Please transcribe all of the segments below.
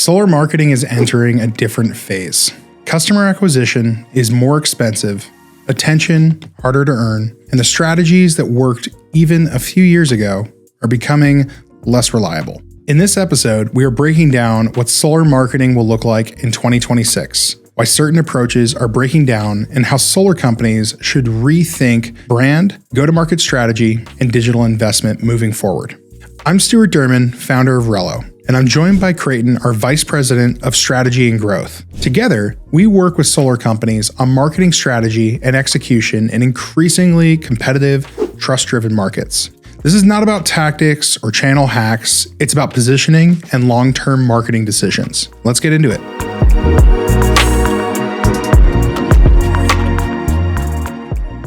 Solar marketing is entering a different phase. Customer acquisition is more expensive, attention harder to earn, and the strategies that worked even a few years ago are becoming less reliable. In this episode, we are breaking down what solar marketing will look like in 2026, why certain approaches are breaking down, and how solar companies should rethink brand, go-to-market strategy, and digital investment moving forward. I'm Stuart Derman, founder of RELLO, and I'm joined by Creighton, our Vice President of Strategy and Growth. Together, we work with solar companies on marketing strategy and execution in increasingly competitive, trust-driven markets. This is not about tactics or channel hacks. It's about positioning and long-term marketing decisions. Let's get into it.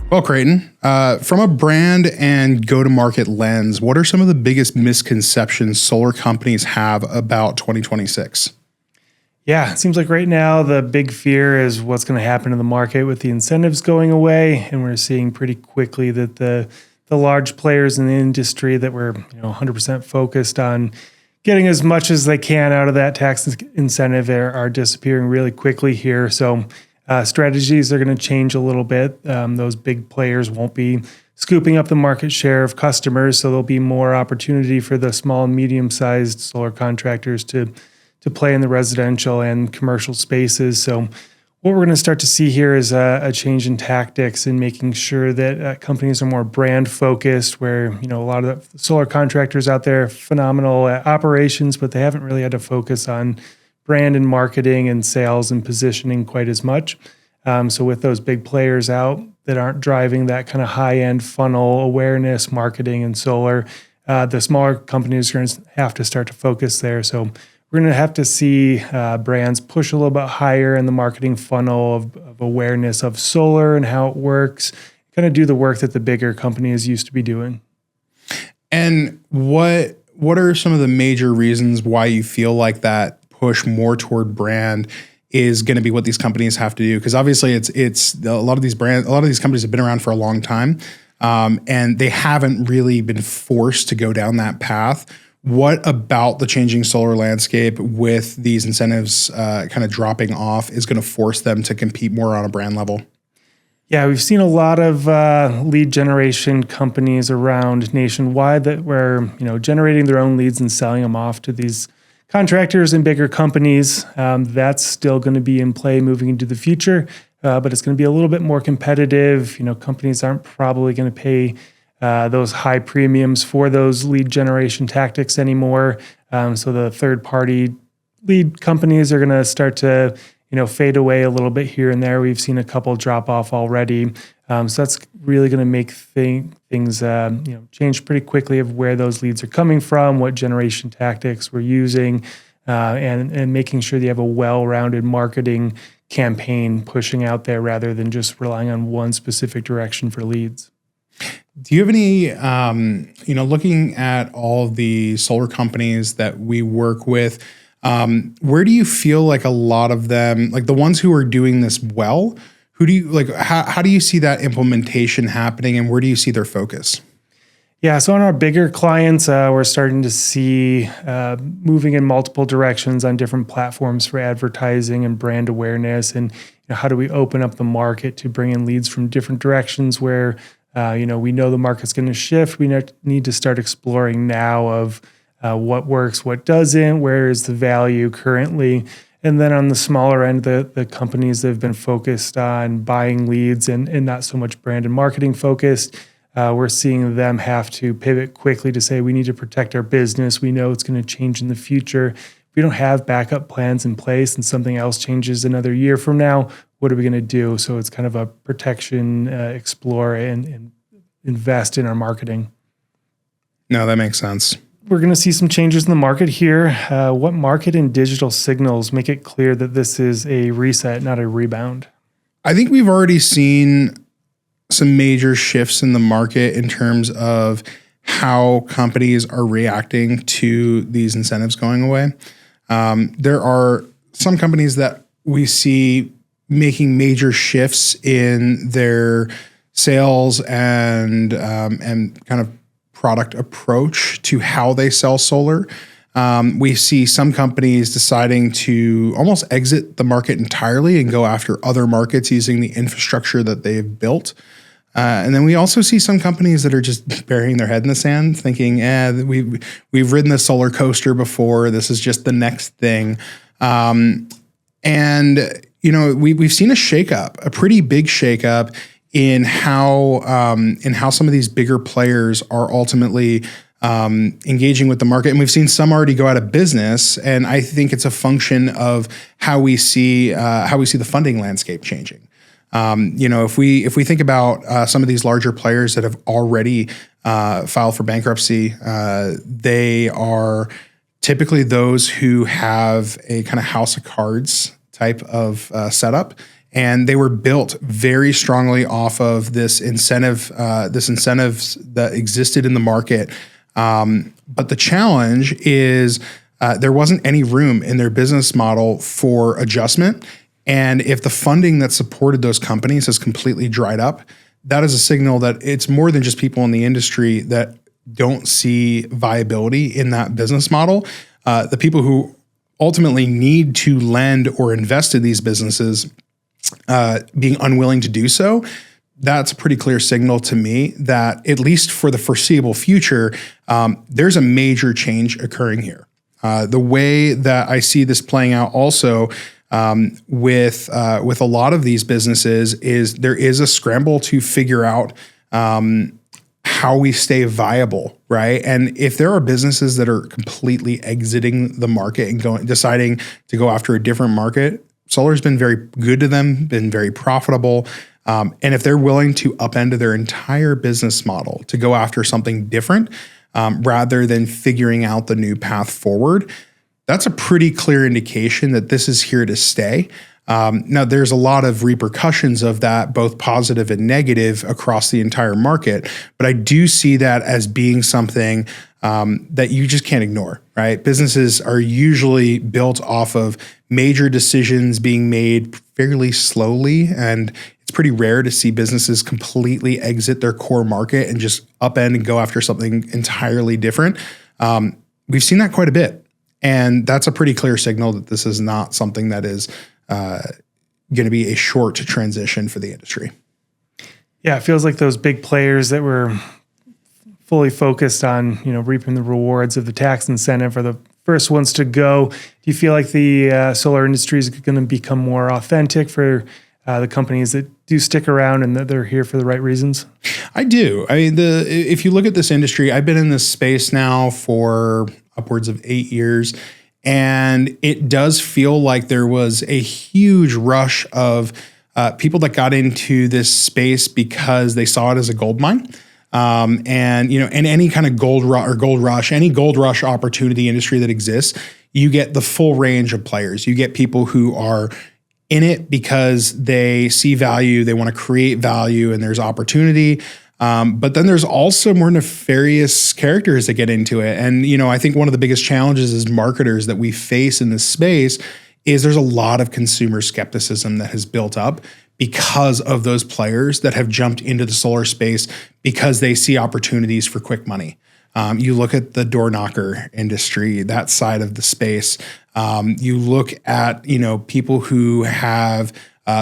Well, Creighton, from a brand and go-to-market lens, what are some of the biggest misconceptions solar companies have about 2026? Yeah, it seems like right now the big fear is what's going to happen in the market with the incentives going away, and we're seeing pretty quickly that the large players in the industry that were 100% focused on getting as much as they can out of that tax incentive are disappearing really quickly here. So strategies are going to change a little bit. Those big players won't be scooping up the market share of customers, so there'll be more opportunity for the small and medium-sized solar contractors to play in the residential and commercial spaces. So what we're going to start to see here is a change in tactics and making sure that companies are more brand focused, where a lot of the solar contractors out there, phenomenal at operations, but they haven't really had to focus on brand and marketing and sales and positioning quite as much. So with those big players out that aren't driving that kind of high-end funnel awareness, marketing, and solar, the smaller companies are going to have to start to focus there. So we're going to have to see brands push a little bit higher in the marketing funnel of awareness of solar and how it works, kind of do the work that the bigger companies used to be doing. And what are some of the major reasons why you feel like that push more toward brand is going to be what these companies have to do? Because obviously it's a lot of these companies have been around for a long time, and they haven't really been forced to go down that path. What about the changing solar landscape with these incentives kind of dropping off is going to force them to compete more on a brand level? Yeah, we've seen a lot of lead generation companies around nationwide that were generating their own leads and selling them off to these contractors and bigger companies. That's still going to be in play moving into the future, but it's going to be a little bit more competitive. Companies aren't probably going to pay those high premiums for those lead generation tactics anymore. So the third-party lead companies are going to start to fade away a little bit here and there. We've seen a couple drop off already. So that's really going to make things change pretty quickly of where those leads are coming from, what generation tactics we're using, and making sure that you have a well-rounded marketing campaign pushing out there rather than just relying on one specific direction for leads. Do you have any, looking at all of the solar companies that we work with, where do you feel like a lot of them, like the ones who are doing this well, how do you see that implementation happening, and where do you see their focus? Yeah, so on our bigger clients, we're starting to see moving in multiple directions on different platforms for advertising and brand awareness, and how do we open up the market to bring in leads from different directions where we know the market's going to shift. We need to start exploring now of what works, what doesn't, where is the value currently. And then on the smaller end, the companies that have been focused on buying leads and not so much brand and marketing focused, we're seeing them have to pivot quickly to say, we need to protect our business. We know it's going to change in the future. If we don't have backup plans in place and something else changes another year from now, what are we going to do? So it's kind of a protection, explore, and invest in our marketing. No, that makes sense. We're going to see some changes in the market here. What market and digital signals make it clear that this is a reset, not a rebound? I think we've already seen some major shifts in the market in terms of how companies are reacting to these incentives going away. There are some companies that we see making major shifts in their sales and kind of product approach to how they sell solar. We see some companies deciding to almost exit the market entirely and go after other markets using the infrastructure that they've built. And then we also see some companies that are just burying their head in the sand, thinking, we've ridden the solar coaster before. This is just the next thing. We've seen a shakeup, a pretty big shakeup in how some of these bigger players are ultimately engaging with the market. And we've seen some already go out of business. And I think it's a function of how we see the funding landscape changing. If we think about some of these larger players that have already filed for bankruptcy, they are typically those who have a kind of house of cards type of setup, and they were built very strongly off of this incentives that existed in the market. But the challenge is there wasn't any room in their business model for adjustment. And if the funding that supported those companies has completely dried up, that is a signal that it's more than just people in the industry that don't see viability in that business model. The people who ultimately need to lend or invest in these businesses being unwilling to do so, that's a pretty clear signal to me that at least for the foreseeable future, there's a major change occurring here. The way that I see this playing out also with a lot of these businesses is there is a scramble to figure out how we stay viable, right? And if there are businesses that are completely exiting the market and deciding to go after a different market, solar's been very good to them, been very profitable. And if they're willing to upend their entire business model to go after something different, rather than figuring out the new path forward, that's a pretty clear indication that this is here to stay. Now, there's a lot of repercussions of that, both positive and negative, across the entire market. But I do see that as being something that you just can't ignore, right? Businesses are usually built off of major decisions being made fairly slowly, and it's pretty rare to see businesses completely exit their core market and just upend and go after something entirely different. We've seen that quite a bit. And that's a pretty clear signal that this is not something that is going to be a short transition for the industry. Yeah, it feels like those big players that were fully focused on, reaping the rewards of the tax incentive are the first ones to go. Do you feel like the solar industry is going to become more authentic for the companies that do stick around and that they're here for the right reasons? I do. I mean, if you look at this industry, I've been in this space now for upwards of 8 years. And it does feel like there was a huge rush of people that got into this space because they saw it as a gold mine. And any kind of gold rush opportunity industry that exists, you get the full range of players. You get people who are in it because they see value, they want to create value, and there's opportunity. But then there's also more nefarious characters that get into it. And, I think one of the biggest challenges as marketers that we face in this space is there's a lot of consumer skepticism that has built up because of those players that have jumped into the solar space because they see opportunities for quick money. You look at the door knocker industry, that side of the space. You look at, people who have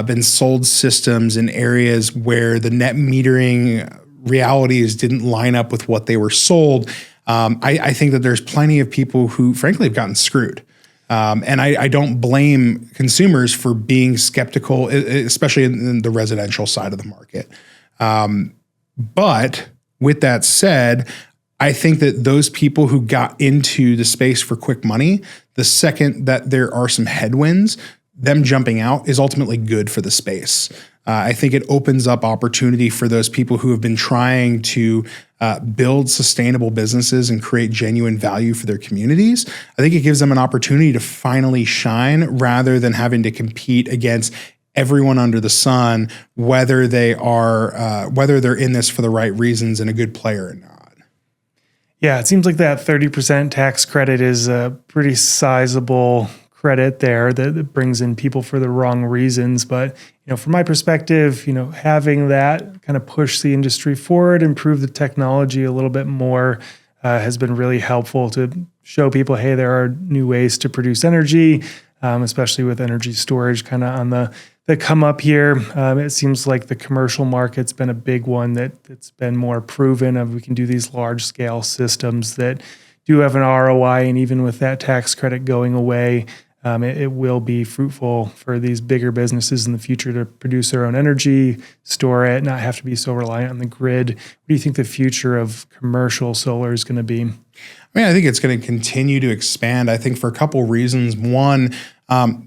been sold systems in areas where the net metering realities didn't line up with what they were sold. I think that there's plenty of people who, frankly, have gotten screwed. And I don't blame consumers for being skeptical, especially in the residential side of the market. But with that said, I think that those people who got into the space for quick money, the second that there are some headwinds, them jumping out is ultimately good for the space. I think it opens up opportunity for those people who have been trying to build sustainable businesses and create genuine value for their communities. I think it gives them an opportunity to finally shine rather than having to compete against everyone under the sun, whether they're in this for the right reasons and a good player or not. Yeah, it seems like that 30% tax credit is a pretty sizable credit there that brings in people for the wrong reasons. But, from my perspective, having that kind of push the industry forward, improve the technology a little bit more, has been really helpful to show people, hey, there are new ways to produce energy, especially with energy storage kind of on the come up here. It seems like the commercial market's been a big one that's been more proven of we can do these large scale systems that do have an ROI. And even with that tax credit going away, it will be fruitful for these bigger businesses in the future to produce their own energy, store it, not have to be so reliant on the grid. What do you think the future of commercial solar is going to be? I think it's going to continue to expand. I think for a couple reasons. One,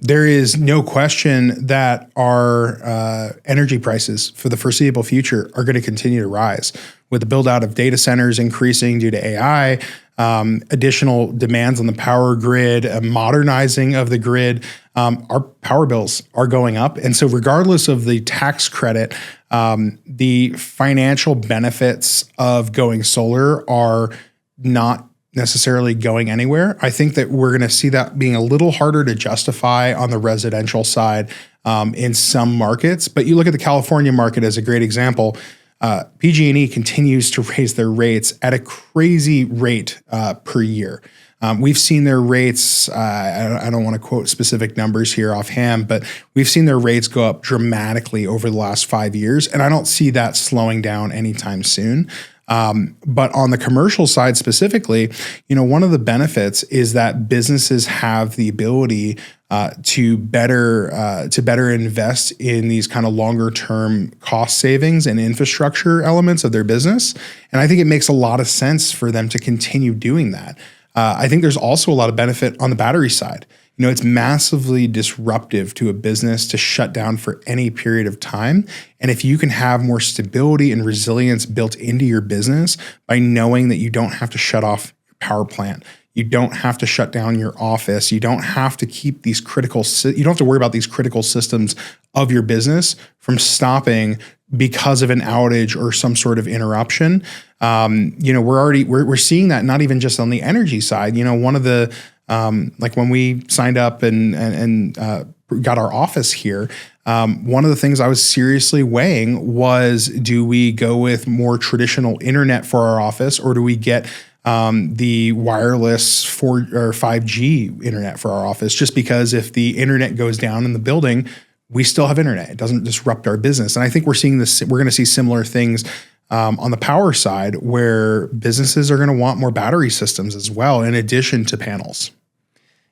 there is no question that our energy prices for the foreseeable future are going to continue to rise with the build out of data centers increasing due to AI, additional demands on the power grid, modernizing of the grid. Our power bills are going up. And so regardless of the tax credit, the financial benefits of going solar are not necessarily going anywhere. I think that we're going to see that being a little harder to justify on the residential side in some markets. But you look at the California market as a great example. PG&E continues to raise their rates at a crazy rate per year. We've seen their rates, I don't want to quote specific numbers here offhand, but we've seen their rates go up dramatically over the last 5 years. And I don't see that slowing down anytime soon. But on the commercial side specifically, one of the benefits is that businesses have the ability to better invest in these kind of longer term cost savings and infrastructure elements of their business. And I think it makes a lot of sense for them to continue doing that. I think there's also a lot of benefit on the battery side. It's massively disruptive to a business to shut down for any period of time. And if you can have more stability and resilience built into your business by knowing that you don't have to shut off your power plant, you don't have to shut down your office, you don't have to keep these you don't have to worry about these critical systems of your business from stopping because of an outage or some sort of interruption. We're seeing that not even just on the energy side. One of the like when we signed up and got our office here, one of the things I was seriously weighing was, do we go with more traditional internet for our office, or do we get the wireless 4 or 5G internet for our office? Just because if the internet goes down in the building, we still have internet. It doesn't disrupt our business. And I think we're going to see similar things on the power side, where businesses are going to want more battery systems as well, in addition to panels.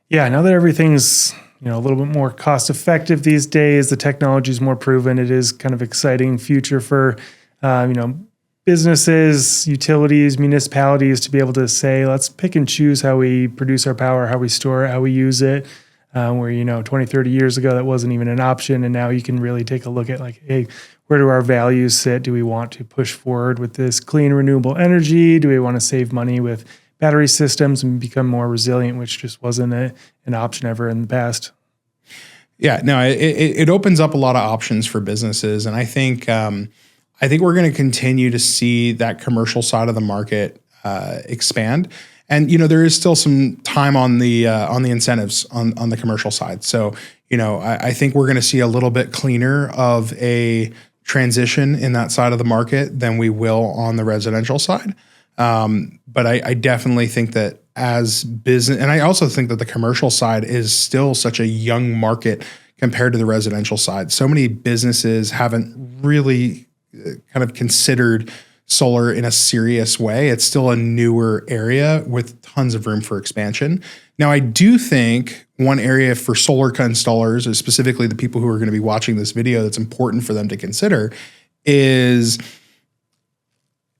Yeah, now that everything's a little bit more cost effective these days, the technology is more proven. It is kind of exciting future for businesses, utilities, municipalities to be able to say, let's pick and choose how we produce our power, how we store it, how we use it. Where 20, 30 years ago that wasn't even an option, and now you can really take a look at hey, where do our values sit? Do we want to push forward with this clean, renewable energy? Do we want to save money with battery systems and become more resilient, which just wasn't an option ever in the past? Yeah, no, it opens up a lot of options for businesses, and I think we're going to continue to see that commercial side of the market expand. And there is still some time on the incentives on the commercial side. So I think we're going to see a little bit cleaner of a transition in that side of the market than we will on the residential side. But I definitely think that as business, and I also think that the commercial side is still such a young market compared to the residential side. So many businesses haven't really kind of considered solar in a serious way. It's still a newer area with tons of room for expansion. Now, I do think one area for solar installers, or specifically the people who are going to be watching this video, that's important for them to consider is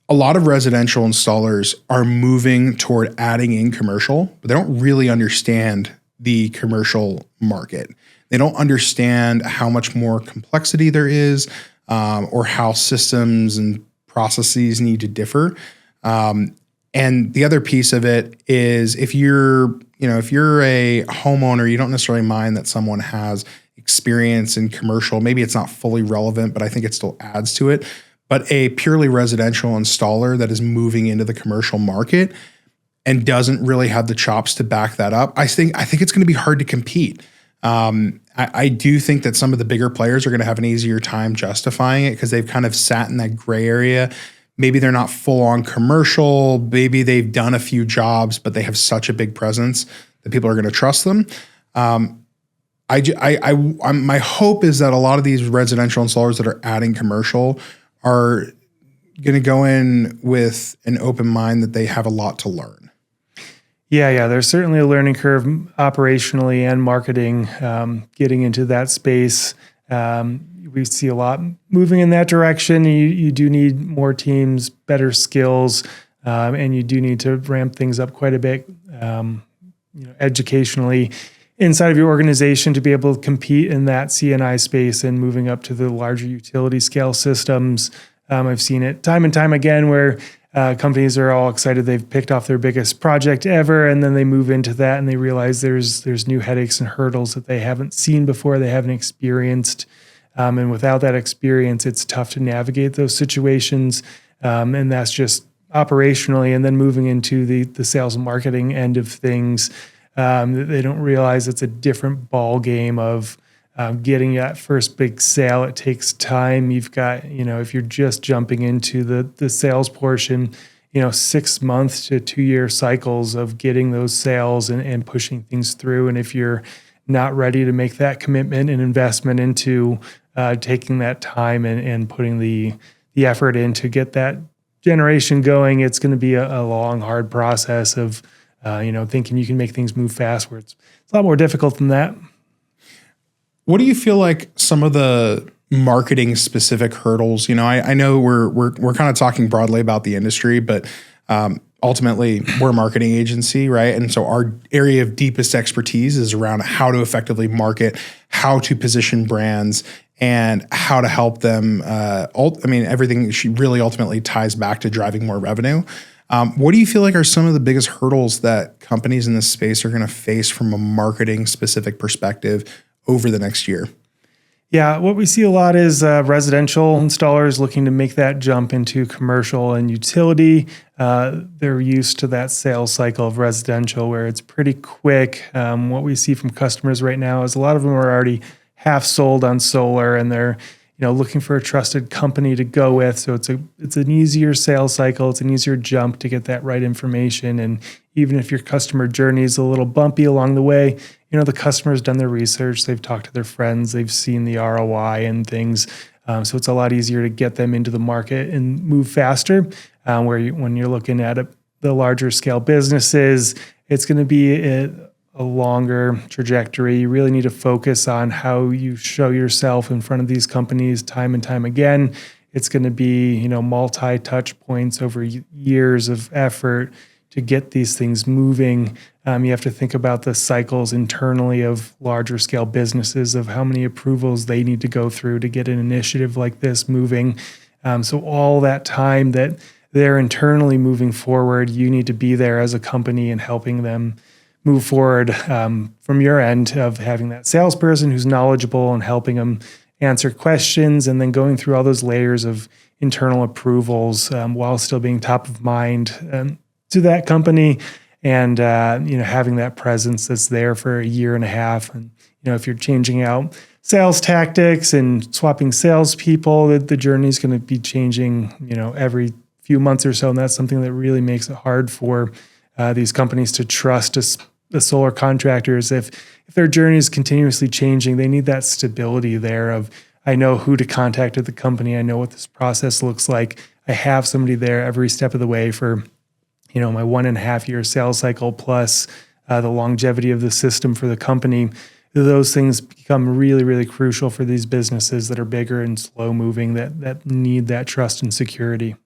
a lot of residential installers are moving toward adding in commercial, but they don't really understand the commercial market. They don't understand how much more complexity there is, or how systems and processes need to differ. And the other piece of it is if you're a homeowner, you don't necessarily mind that someone has experience in commercial. Maybe it's not fully relevant, but I think it still adds to it. But a purely residential installer that is moving into the commercial market and doesn't really have the chops to back that up, I think it's going to be hard to compete. I do think that some of the bigger players are going to have an easier time justifying it because they've kind of sat in that gray area maybe they're not full on commercial. Maybe they've done a few jobs, but they have such a big presence that people are going to trust them. My hope is that a lot of these residential installers that are adding commercial are going to go in with an open mind that they have a lot to learn. Yeah. There's certainly a learning curve operationally and marketing, getting into that space. We see a lot moving in that direction. You do need more teams, better skills, and you do need to ramp things up quite a bit, educationally inside of your organization to be able to compete in that C&I space and moving up to the larger utility scale systems. I've seen it time and time again where companies are all excited they've picked off their biggest project ever, and then they move into that and they realize there's new headaches and hurdles that they haven't seen before, they haven't experienced. And without that experience, it's tough to navigate those situations. And that's just operationally. And then moving into the sales and marketing end of things, they don't realize it's a different ball game of getting that first big sale. It takes time. You've got, if you're just jumping into the sales portion, 6 months to 2 year cycles of getting those sales and pushing things through. And if you're not ready to make that commitment and investment into taking that time and putting the effort in to get that generation going, it's going to be a long, hard process of, thinking you can make things move fast, where it's a lot more difficult than that. What do you feel like some of the marketing specific hurdles? I know we're kind of talking broadly about the industry, but ultimately we're a marketing agency, right? And so our area of deepest expertise is around how to effectively market, how to position brands, and how to help them. Everything really ultimately ties back to driving more revenue. What do you feel like are some of the biggest hurdles that companies in this space are going to face from a marketing specific perspective over the next year? Yeah, what we see a lot is residential installers looking to make that jump into commercial and utility. They're used to that sales cycle of residential where it's pretty quick. What we see from customers right now is a lot of them are already half sold on solar, and they're looking for a trusted company to go with. So it's an easier sales cycle. It's an easier jump to get that right information. And even if your customer journey is a little bumpy along the way, the customer's done their research. They've talked to their friends. They've seen the ROI and things. So it's a lot easier to get them into the market and move faster. When you're looking at the larger scale businesses, it's going to be a longer trajectory. You really need to focus on how you show yourself in front of these companies time and time again. It's going to be, multi-touch points over years of effort to get these things moving. You have to think about the cycles internally of larger scale businesses, of how many approvals they need to go through to get an initiative like this moving. So all that time that they're internally moving forward, you need to be there as a company and helping them move forward from your end of having that salesperson who's knowledgeable and helping them answer questions, and then going through all those layers of internal approvals while still being top of mind to that company, and having that presence that's there for a year and a half. And if you're changing out sales tactics and swapping salespeople, the journey is going to be changing every few months or so, and that's something that really makes it hard for these companies to trust the solar contractors. If their journey is continuously changing, they need that stability there of, I know who to contact at the company. I know what this process looks like. I have somebody there every step of the way for, my 1.5 year sales cycle plus the longevity of the system for the company. Those things become really, really crucial for these businesses that are bigger and slow moving, that need that trust and security.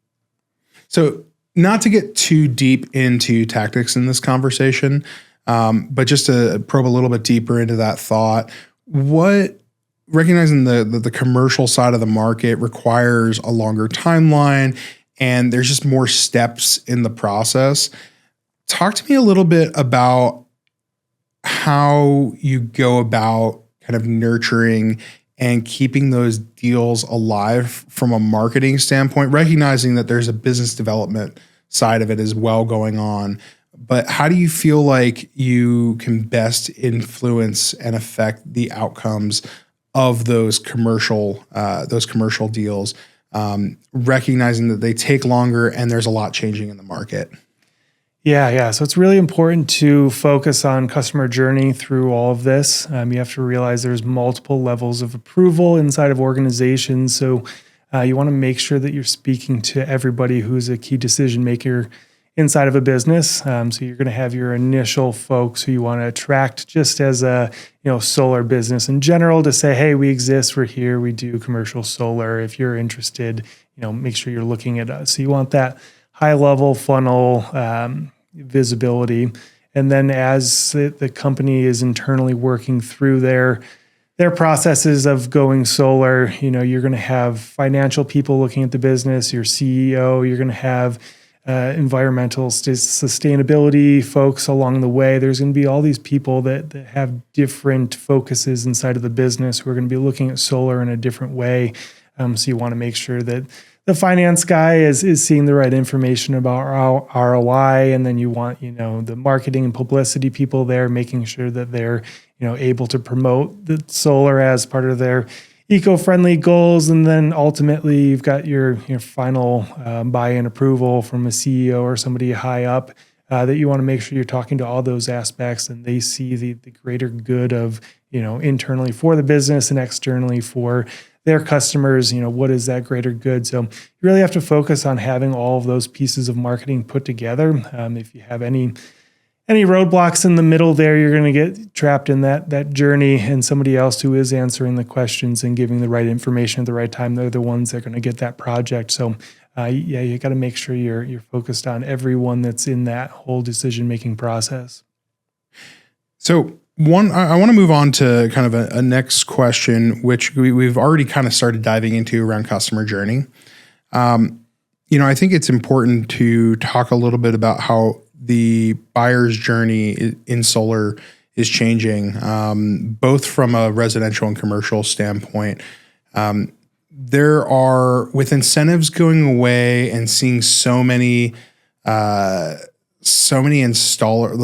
So not to get too deep into tactics in this conversation, but just to probe a little bit deeper into that thought, recognizing the commercial side of the market requires a longer timeline and there's just more steps in the process. Talk to me a little bit about how you go about kind of nurturing and keeping those deals alive from a marketing standpoint, recognizing that there's a business development side of it as well going on. But how do you feel like you can best influence and affect the outcomes of those commercial deals? recognizing that they take longer and there's a lot changing in the market. Yeah. So it's really important to focus on customer journey through all of this. You have to realize there's multiple levels of approval inside of organizations. So you want to make sure that you're speaking to everybody who's a key decision maker inside of a business. So you're going to have your initial folks who you want to attract just as a solar business in general to say, hey, we exist, we're here, we do commercial solar. If you're interested, make sure you're looking at us. So you want that high level funnel visibility. And then as the company is internally working through their processes of going solar, you're going to have financial people looking at the business, your CEO, you're going to have environmental sustainability folks along the way. There's going to be all these people that have different focuses inside of the business who are going to be looking at solar in a different way. So you want to make sure that the finance guy is seeing the right information about ROI, and then you want the marketing and publicity people there making sure that they're able to promote the solar as part of their eco-friendly goals. And then ultimately you've got your final buy-in approval from a CEO or somebody high up that you want to make sure you're talking to all those aspects and they see the greater good of internally for the business and externally for their customers. What is that greater good? So you really have to focus on having all of those pieces of marketing put together. If you have any roadblocks in the middle there, you're going to get trapped in that journey, and somebody else who is answering the questions and giving the right information at the right time, they're the ones that are going to get that project. So you got to make sure you're focused on everyone that's in that whole decision-making process. So I want to move on to kind of a next question, which we've already kind of started diving into around customer journey. I think it's important to talk a little bit about how the buyer's journey in solar is changing, both from a residential and commercial standpoint. There are, with incentives going away and seeing so many the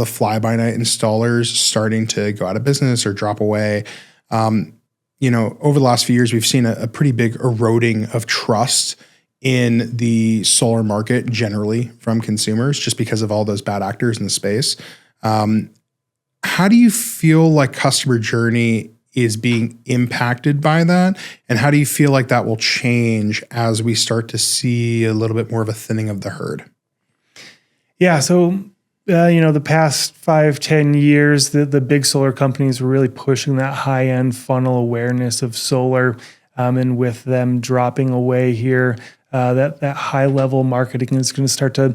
fly-by-night installers starting to go out of business or drop away. Over the last few years, we've seen a pretty big eroding of trust in the solar market generally from consumers, just because of all those bad actors in the space. How do you feel like customer journey is being impacted by that? And how do you feel like that will change as we start to see a little bit more of a thinning of the herd? Yeah. So, the past 5-10 years, the big solar companies were really pushing that high-end funnel awareness of solar. And with them dropping away here, that high-level marketing is going to start to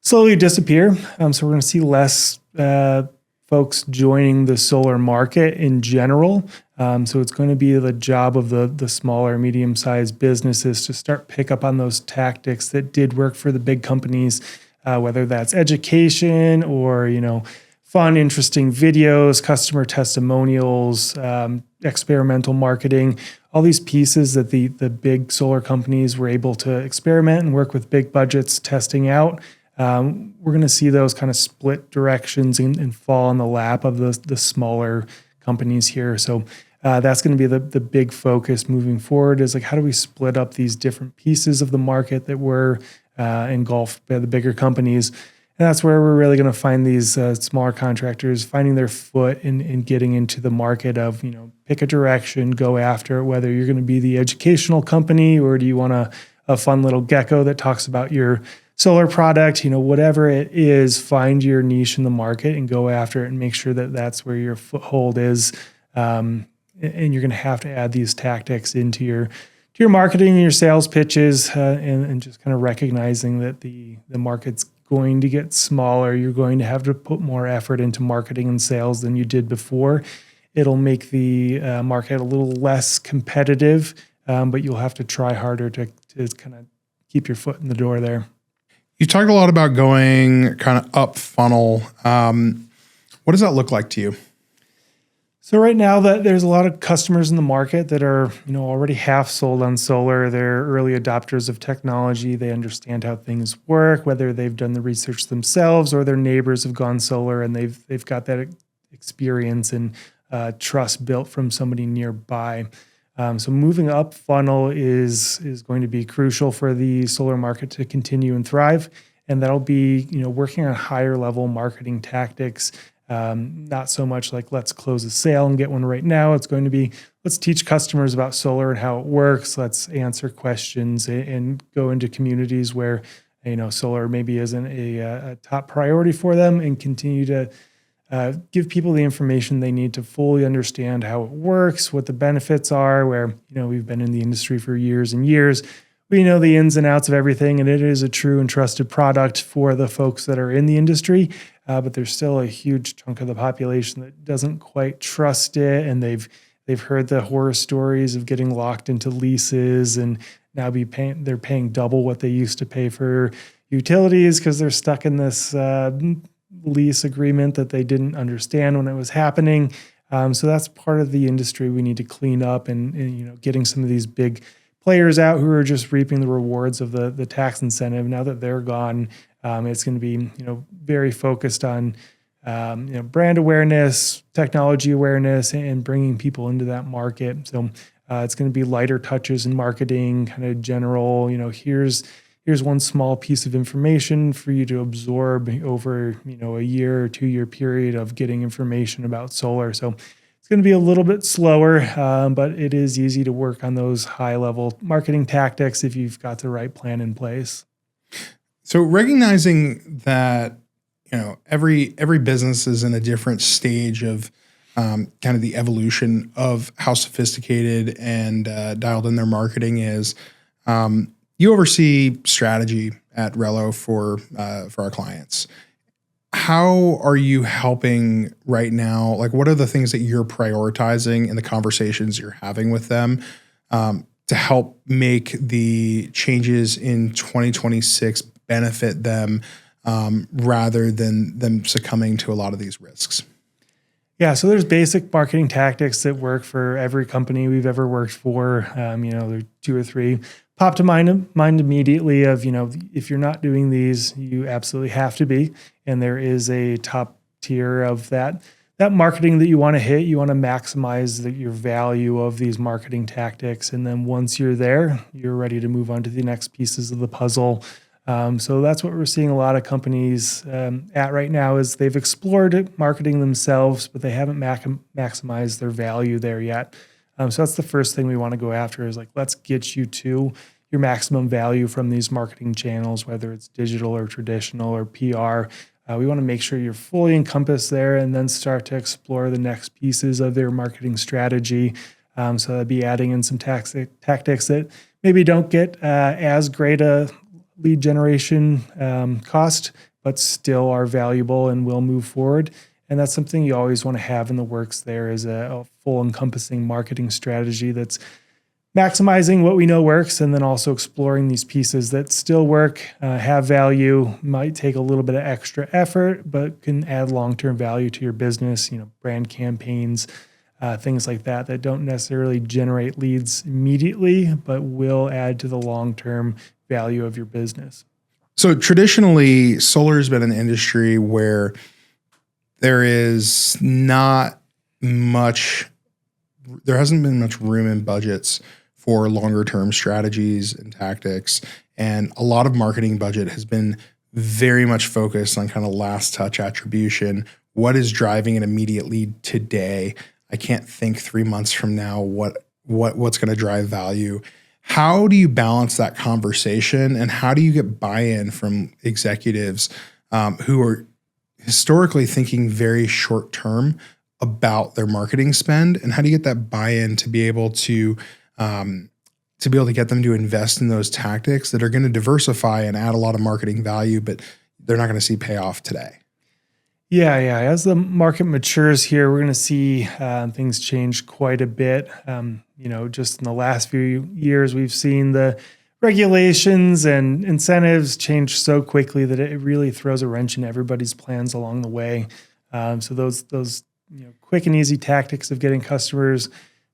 slowly disappear. So we're going to see less folks joining the solar market in general. So it's going to be the job of the smaller, medium-sized businesses to start pick up on those tactics that did work for the big companies, whether that's education or, fun, interesting videos, customer testimonials, experimental marketing, all these pieces that the big solar companies were able to experiment and work with big budgets testing out. We're going to see those kind of split directions and fall in the lap of the smaller companies here. So that's going to be the big focus moving forward, is like, how do we split up these different pieces of the market that were engulfed by the bigger companies? And that's where we're really going to find these smaller contractors finding their foot in getting into the market of, pick a direction, go after it, whether you're going to be the educational company or do you want a fun little gecko that talks about your solar product, whatever it is, find your niche in the market and go after it and make sure that that's where your foothold is. And you're going to have to add these tactics into your marketing and your sales pitches, and just kind of recognizing that the market's going to get smaller. You're going to have to put more effort into marketing and sales than you did before. It'll make the market a little less competitive, but you'll have to try harder to kind of keep your foot in the door there. You talked a lot about going kind of up funnel. What does that look like to you? So right now, there's a lot of customers in the market that are, already half sold on solar. They're early adopters of technology. They understand how things work, whether they've done the research themselves or their neighbors have gone solar and they've got that experience and trust built from somebody nearby. So moving up funnel is going to be crucial for the solar market to continue and thrive. And that'll be, working on higher level marketing tactics. Not so much like let's close a sale and get one right now. It's going to be let's teach customers about solar and how it works. Let's answer questions and go into communities where solar maybe isn't a top priority for them, and continue to give people the information they need to fully understand how it works, what the benefits are. Where we've been in the industry for years and years. We know the ins and outs of everything, and it is a true and trusted product for the folks that are in the industry. But there's still a huge chunk of the population that doesn't quite trust it, and they've heard the horror stories of getting locked into leases and now they're paying double what they used to pay for utilities because they're stuck in this lease agreement that they didn't understand when it was happening. So that's part of the industry we need to clean up, and getting some of these big players out who are just reaping the rewards of the tax incentive. Now that they're gone, it's going to be very focused on brand awareness, technology awareness, and bringing people into that market. So it's going to be lighter touches in marketing, kind of general. Here's one small piece of information for you to absorb over a year or 2 year period of getting information about solar. So it's going to be a little bit slower, but it is easy to work on those high-level marketing tactics if you've got the right plan in place. So recognizing that every business is in a different stage of kind of the evolution of how sophisticated and dialed in their marketing is. You oversee strategy at RELLO for our clients. How are you helping right now? Like, what are the things that you're prioritizing in the conversations you're having with them to help make the changes in 2026 benefit them rather than them succumbing to a lot of these risks? Yeah, so there's basic marketing tactics that work for every company we've ever worked for. There are 2 or 3 pop to mind immediately of, if you're not doing these, you absolutely have to be. And there is a top tier of that marketing that you want to hit. You want to maximize your value of these marketing tactics. And then once you're there, you're ready to move on to the next pieces of the puzzle. So that's what we're seeing a lot of companies at right now is they've explored marketing themselves, but they haven't maximized their value there yet. So that's the first thing we want to go after is like, let's get you to your maximum value from these marketing channels, whether it's digital or traditional or PR. We want to make sure you're fully encompassed there and then start to explore the next pieces of their marketing strategy. So that'd be adding in some tactics that maybe don't get as great a lead generation cost, but still are valuable and will move forward. And that's something you always want to have in the works there is a full encompassing marketing strategy that's maximizing what we know works and then also exploring these pieces that still work, have value, might take a little bit of extra effort, but can add long-term value to your business, brand campaigns, things like that don't necessarily generate leads immediately, but will add to the long-term value of your business. So traditionally, solar has been an industry where there hasn't been much room in budgets for longer term strategies and tactics. And a lot of marketing budget has been very much focused on kind of last touch attribution. What is driving an immediate lead today? I can't think 3 months from now what's going to drive value. How do you balance that conversation, and how do you get buy-in from executives who are historically thinking very short term about their marketing spend, and how do you get that buy-in to be able to get them to invest in those tactics that are going to diversify and add a lot of marketing value, but they're not going to see payoff today? Yeah. As the market matures here, we're going to see things change quite a bit. Just in the last few years, we've seen the regulations and incentives change so quickly that it really throws a wrench in everybody's plans along the way. So those quick and easy tactics of getting customers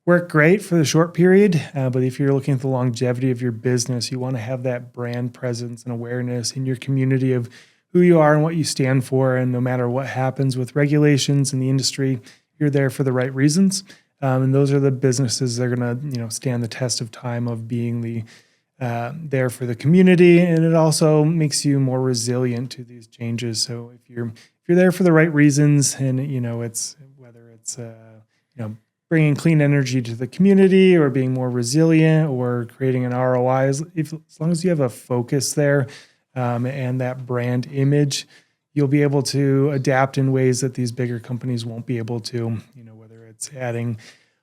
work great for the short period. But if you're looking at the longevity of your business, you want to have that brand presence and awareness in your community of who you are and what you stand for. And no matter what happens with regulations in the industry, you're there for the right reasons. And those are the businesses that are going to, stand the test of time of being there for the community. And it also makes you more resilient to these changes. So if you're there for the right reasons, and it's whether it's bringing clean energy to the community or being more resilient or creating an ROI, as long as you have a focus there and that brand image, you'll be able to adapt in ways that these bigger companies won't be able to, whether it's adding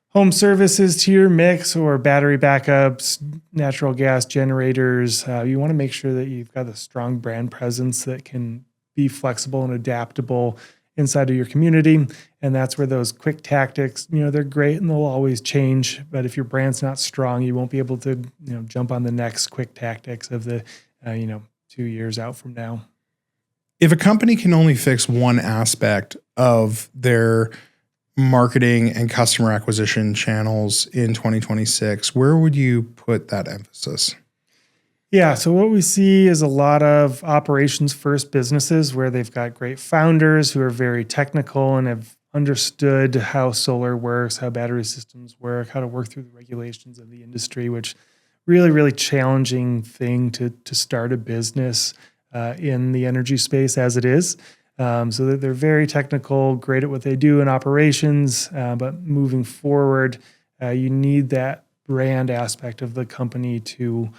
home services to your mix or battery backups, natural gas generators. You want to make sure that you've got a strong brand presence that can be flexible and adaptable inside of your community. And that's where those quick tactics, they're great and they'll always change. But if your brand's not strong, you won't be able to, jump on the next quick tactics of the, 2 years out from now. If a company can only fix one aspect of their marketing and customer acquisition channels in 2026, where would you put that emphasis? Yeah, so what we see is a lot of operations first businesses where they've got great founders who are very technical and have understood how solar works, how battery systems work, how to work through the regulations of the industry, which really, really challenging thing to start a business in the energy space as it is. So that they're very technical, great at what they do in operations, but moving forward, you need that brand aspect of the company to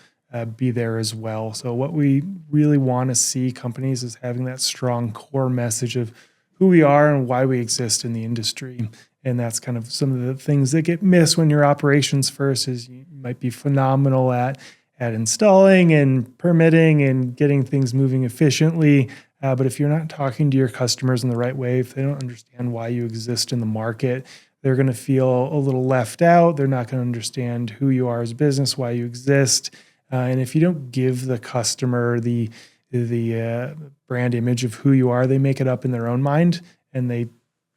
be there as well. So what we really want to see companies is having that strong core message of who we are and why we exist in the industry. And that's kind of some of the things that get missed when you're operations first. Is you might be phenomenal at installing and permitting and getting things moving efficiently. But if you're not talking to your customers in the right way, if they don't understand why you exist in the market, they're going to feel a little left out. They're not going to understand who you are as a business, why you exist. And if you don't give the customer the brand image of who you are, they make it up in their own mind and they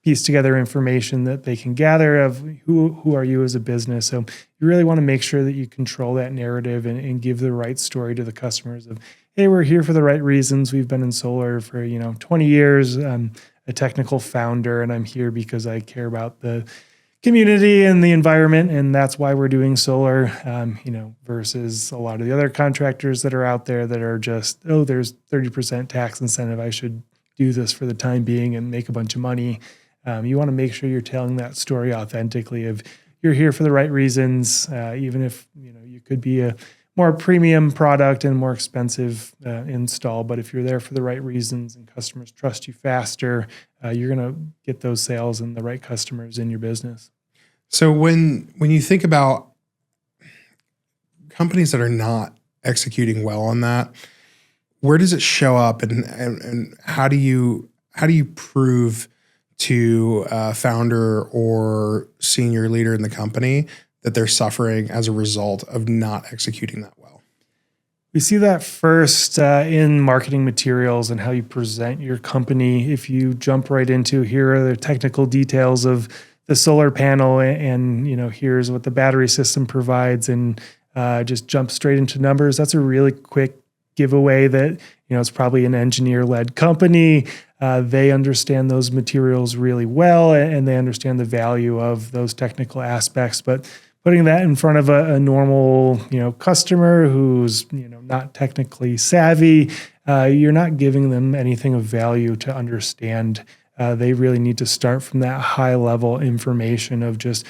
piece together information that they can gather of who are you as a business. So you really want to make sure that you control that narrative and give the right story to the customers of, hey, we're here for the right reasons. We've been in solar for 20 years. I'm a technical founder, and I'm here because I care about the community and the environment, and that's why we're doing solar. Versus a lot of the other contractors that are out there that are just, there's 30% tax incentive. I should do this for the time being and make a bunch of money. You want to make sure you're telling that story authentically of you're here for the right reasons, even if you could be a more premium product and more expensive install. But if you're there for the right reasons and customers trust you faster, you're going to get those sales and the right customers in your business. So when you think about companies that are not executing well on that, where does it show up, and how do you prove to a founder or senior leader in the company that they're suffering as a result of not executing that well? We see that first in marketing materials and how you present your company. If you jump right into here are the technical details of the solar panel and here's what the battery system provides and just jump straight into numbers, that's a really quick giveaway that it's probably an engineer-led company. They understand those materials really well and they understand the value of those technical aspects. But putting that in front of a normal, customer who's, not technically savvy, you're not giving them anything of value to understand. They really need to start from that high level information of just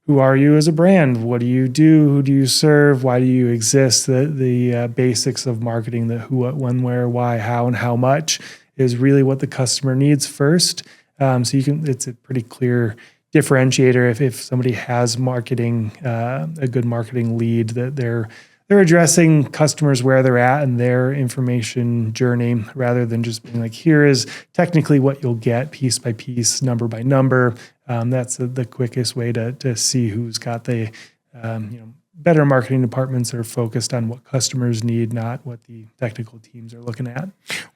who are you as a brand? What do you do? Who do you serve? Why do you exist? The basics of marketing, the who, what, when, where, why, how, and how much is really what the customer needs first. So it's a pretty clear differentiator if somebody has marketing, a good marketing lead, that they're addressing customers where they're at and their information journey, rather than just being like, here is technically what you'll get piece by piece, number by number. That's the quickest way to see who's got the better marketing departments that are focused on what customers need, not what the technical teams are looking at.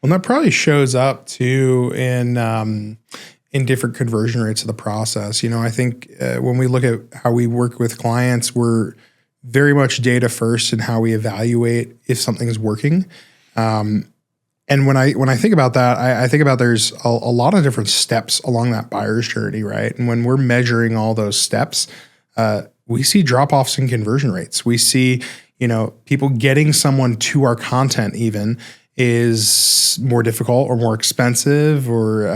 Well, that probably shows up too in different conversion rates of the process. I think when we look at how we work with clients, we're very much data first in how we evaluate if something is working. And And when I think about that, I think about there's a lot of different steps along that buyer's journey, right? And when we're measuring all those steps, we see drop-offs in conversion rates. We see, people getting someone to our content even is more difficult or more expensive, or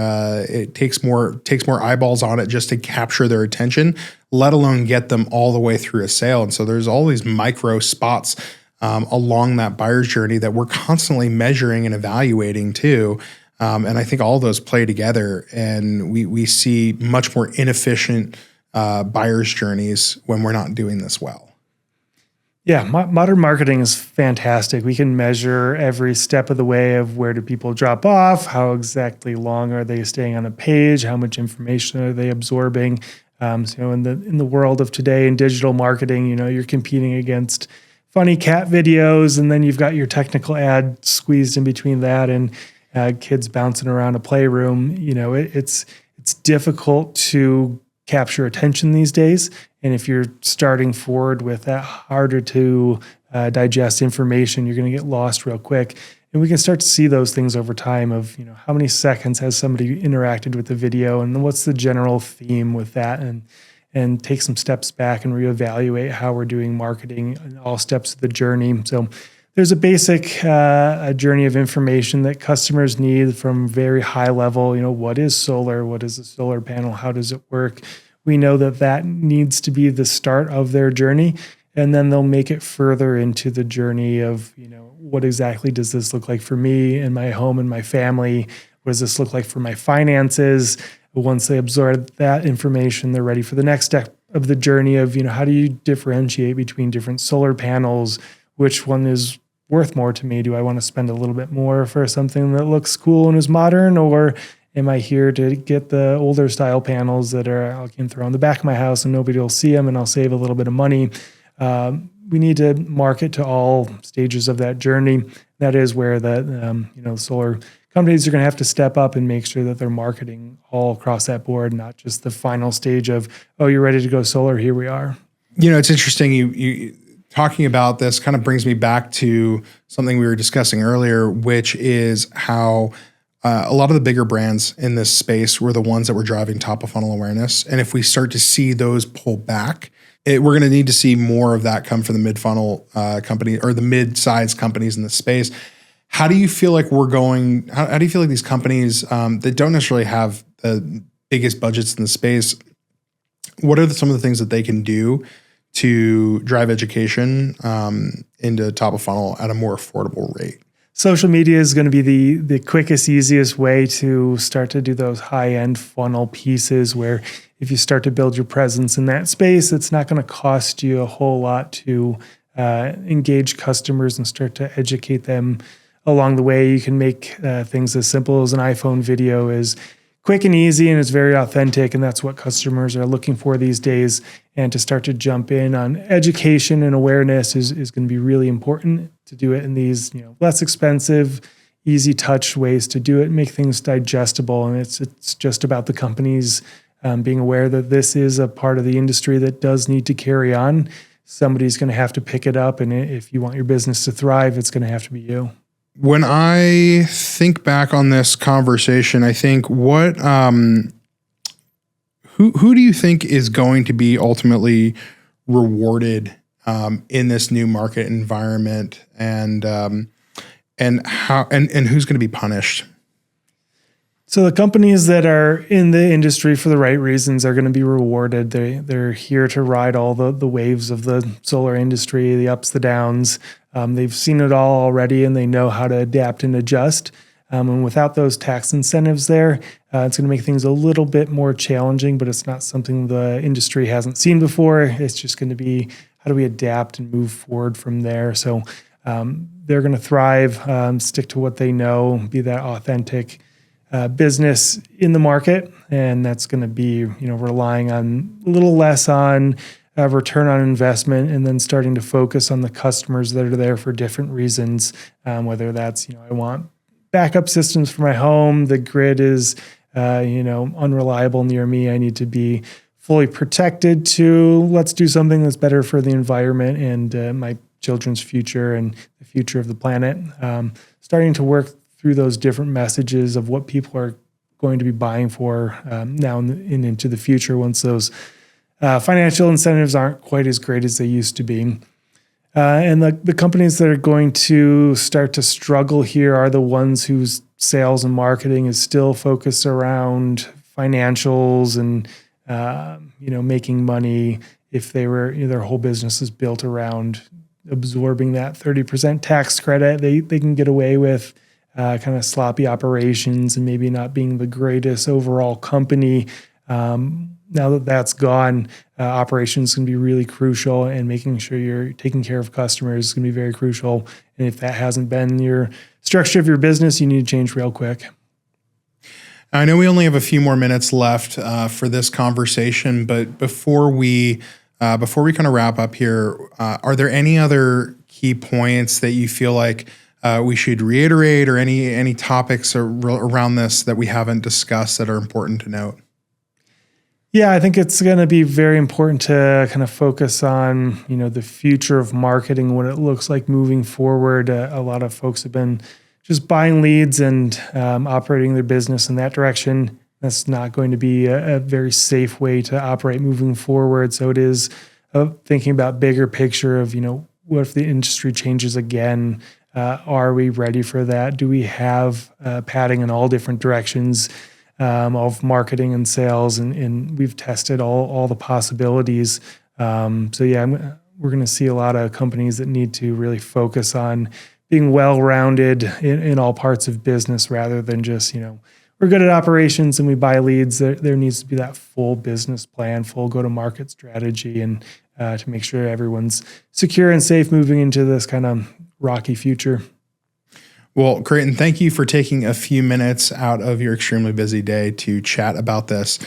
it takes more eyeballs on it just to capture their attention, let alone get them all the way through a sale. And so there's all these micro spots along that buyer's journey that we're constantly measuring and evaluating too. And I think all those play together, and we see much more inefficient buyer's journeys when we're not doing this well. Yeah, modern marketing is fantastic. We can measure every step of the way of where do people drop off, how exactly long are they staying on a page, how much information are they absorbing. So in the world of today in digital marketing, you're competing against funny cat videos, and then you've got your technical ad squeezed in between that, and kids bouncing around a playroom. It's difficult to capture attention these days. And if you're starting forward with that harder to digest information, you're going to get lost real quick. And we can start to see those things over time of, how many seconds has somebody interacted with the video, and what's the general theme with that, and take some steps back and reevaluate how we're doing marketing in all steps of the journey. So there's a basic a journey of information that customers need from very high level. What is solar? What is a solar panel? How does it work? We know that needs to be the start of their journey, and then they'll make it further into the journey of, what exactly does this look like for me and my home and my family? What does this look like for my finances? Once they absorb that information, they're ready for the next step of the journey of, how do you differentiate between different solar panels? Which one is worth more to me? Do I want to spend a little bit more for something that looks cool and is modern, or am I here to get the older style panels that I can throw on the back of my house and nobody will see them and I'll save a little bit of money? We need to market to all stages of that journey. That is where the solar companies are going to have to step up and make sure that they're marketing all across that board, not just the final stage of, oh, you're ready to go solar, here we are. It's interesting. You talking about this kind of brings me back to something we were discussing earlier, which is how a lot of the bigger brands in this space were the ones that were driving top of funnel awareness. And if we start to see those pull back, we're going to need to see more of that come from the mid-funnel company or the mid-sized companies in the space. How do you feel like we're going? How do you feel like these companies that don't necessarily have the biggest budgets in the space, what are some of the things that they can do to drive education into top of funnel at a more affordable rate? Social media is going to be the quickest, easiest way to start to do those high-end funnel pieces where if you start to build your presence in that space, it's not going to cost you a whole lot to engage customers and start to educate them along the way. You can make things as simple as an iPhone video is quick and easy, and it's very authentic, and that's what customers are looking for these days. And to start to jump in on education and awareness is going to be really important to do it in these less expensive, easy touch ways to do it, make things digestible. And it's just about the companies being aware that this is a part of the industry that does need to carry on. Somebody's going to have to pick it up, and if you want your business to thrive, it's going to have to be you. When I think back on this conversation, I think what who do you think is going to be ultimately rewarded in this new market environment, and how and who's going to be punished? So the companies that are in the industry for the right reasons are going to be rewarded. They're here to ride all the waves of the solar industry, the ups, the downs. They've seen it all already, and they know how to adapt and adjust. And without those tax incentives there, it's going to make things a little bit more challenging, but it's not something the industry hasn't seen before. It's just going to be, how do we adapt and move forward from there? So they're going to thrive, stick to what they know, be that authentic business in the market. And that's going to be, relying on a little less on return on investment, and then starting to focus on the customers that are there for different reasons, whether that's, I want backup systems for my home, the grid is, unreliable near me, I need to be fully protected, to let's do something that's better for the environment and my children's future and the future of the planet. Starting to work through those different messages of what people are going to be buying for now and into the future once those financial incentives aren't quite as great as they used to be. And the companies that are going to start to struggle here are the ones whose sales and marketing is still focused around financials and making money. If they were their whole business is built around absorbing that 30% tax credit, they can get away with kind of sloppy operations and maybe not being the greatest overall company. Now that that's gone, operations can be really crucial, and making sure you're taking care of customers is going to be very crucial. And if that hasn't been your structure of your business, you need to change real quick. I know we only have a few more minutes left for this conversation, but before we kind of wrap up here, are there any other key points that you feel like we should reiterate, or any topics around this that we haven't discussed that are important to note? Yeah, I think it's going to be very important to kind of focus on, the future of marketing, what it looks like moving forward. A lot of folks have been just buying leads and operating their business in that direction. That's not going to be a very safe way to operate moving forward. So it is thinking about bigger picture of, what if the industry changes again? Are we ready for that? Do we have padding in all different directions of marketing and sales? And we've tested all the possibilities. We're going to see a lot of companies that need to really focus on being well-rounded in all parts of business, rather than just, we're good at operations and we buy leads. There needs to be that full business plan, full go-to-market strategy, and to make sure everyone's secure and safe moving into this kind of rocky future. Well, Creighton, thank you for taking a few minutes out of your extremely busy day to chat about this.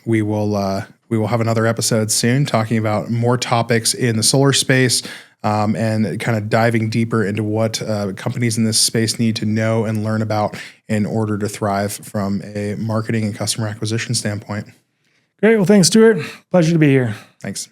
We will have another episode soon talking about more topics in the solar space, and kind of diving deeper into what companies in this space need to know and learn about in order to thrive from a marketing and customer acquisition standpoint. Great. Well, thanks, Stuart. Pleasure to be here. Thanks.